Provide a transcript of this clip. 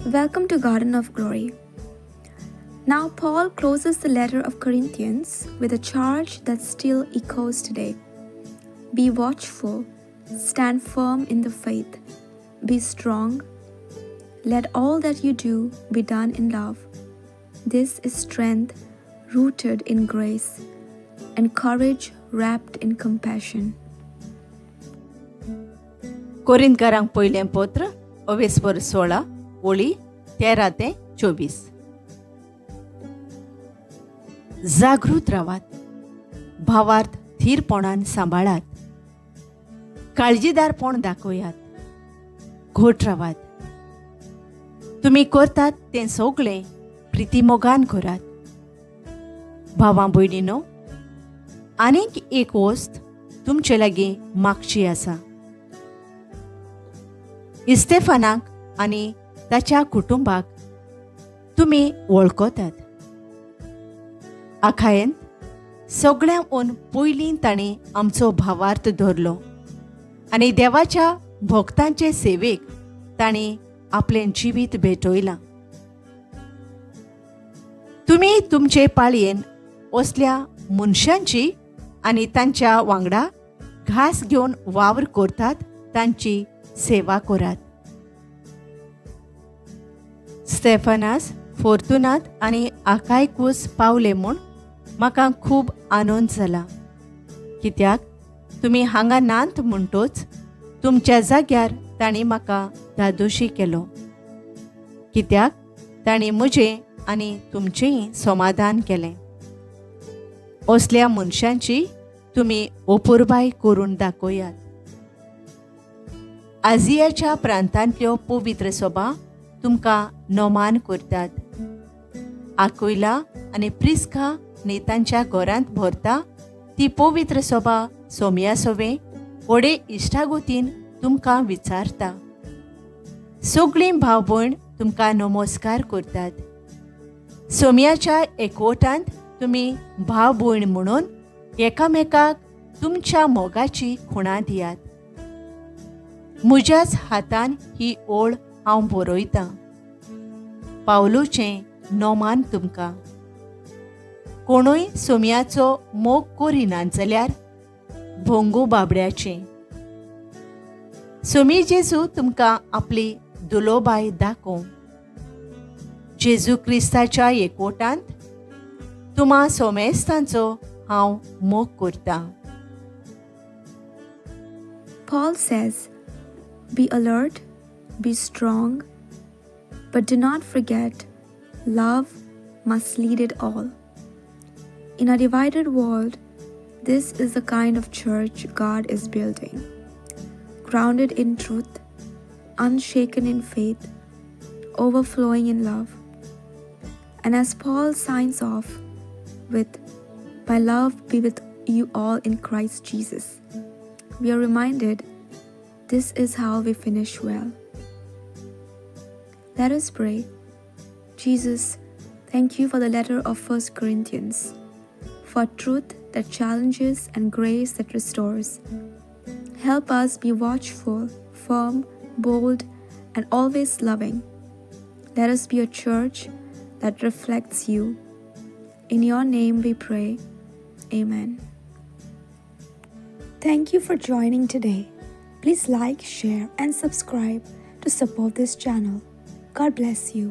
Welcome to Garden of Glory. Now, Paul closes the letter of Corinthians with a charge that still echoes today. Be watchful, stand firm in the faith, be strong. Let all that you do be done in love. This is strength rooted in grace and courage wrapped in compassion. कोरिंथकारांक पयलें पत्र अवेस्पर 16 ओळी 13 ते 24. जागृत रावात, भावार्थ थीरपणान सांबाळात, काळजीदारपण दाखोयात, घोट रावात. तुम्ही करतात तें सगळें प्रितीमोगान करात. भावां भयणीनो, आनीक एक वस्त तुमचे लागीं मागची आसा. इस्तेफानाक आनी ताच्या कुटुंबाक तुमी वळखतात. आखायेंत सगळ्यांहून पयलीं ताणें आमचो भावार्थ धरलो आनी देवाच्या भक्तांचे सेवेक ताणें आपलें जिवीत भेटयलां. तुमी तुमचे पाळयेन असल्या मनशांची आनी तांच्या वांगडा घास घेवन वावर करतात तांची सेवा करात. स्टेफानास, फोर्तुनात आनी आकायकूस पावले म्हूण म्हाका खूब आनंद जाला. कित्याक तुमी हांगा नात म्हणटोच तुमच्या जाग्यार तांणी म्हाका धादोशी केलो. कित्याक तांणी म्हजें आनी तुमचेंय समाधान केलें. असल्या मनशांची तुमी अपुरबाय करून दाखोयात. आजियाच्या प्रांतांतल्यो पवित्र सभा तुमकां नोमान करतात. आकुयला आनी प्रिस्का आनी तांच्या घरांत भरता ती पवित्र सभा सोम्या सोवे व्हडे इश्टागोतीन तुमकां विचारता. सगळीं भाव भयण तुमकां नमस्कार करतात. सोम्याच्या एकवटांत तुमी भाव भयण म्हणून एकामेकाक तुमच्या मोगाची खुणां दियात. म्हज्याच हातान ही ओळ हांव बरयतां. पावलुचें नोमान तुमकां. कोणूय सोम्याचो मोग करिना जाल्यार भोंगू बाबड्याचें. सोमी जेजू तुमकां आपली दुलोबाय दाखोव. जेजू क्रिस्ताच्या एकवटांत तुम्हा सोमेस्तांचो हांव मोग करतां. Paul says, be alert, be strong, but do not forget, love must lead it all. In a divided world, this is the kind of church God is building, grounded in truth, unshaken in faith, overflowing in love. And as Paul signs off with, "My love be with you all in Christ Jesus," we are reminded this is how we finish well. Let us pray. Jesus, thank you for the letter of 1 Corinthians, for truth that challenges and grace that restores. Help us be watchful, firm, bold, and always loving. Let us be a church that reflects you. In your name we pray. Amen. Thank you for joining today. Please like, share, and subscribe to support this channel. God bless you.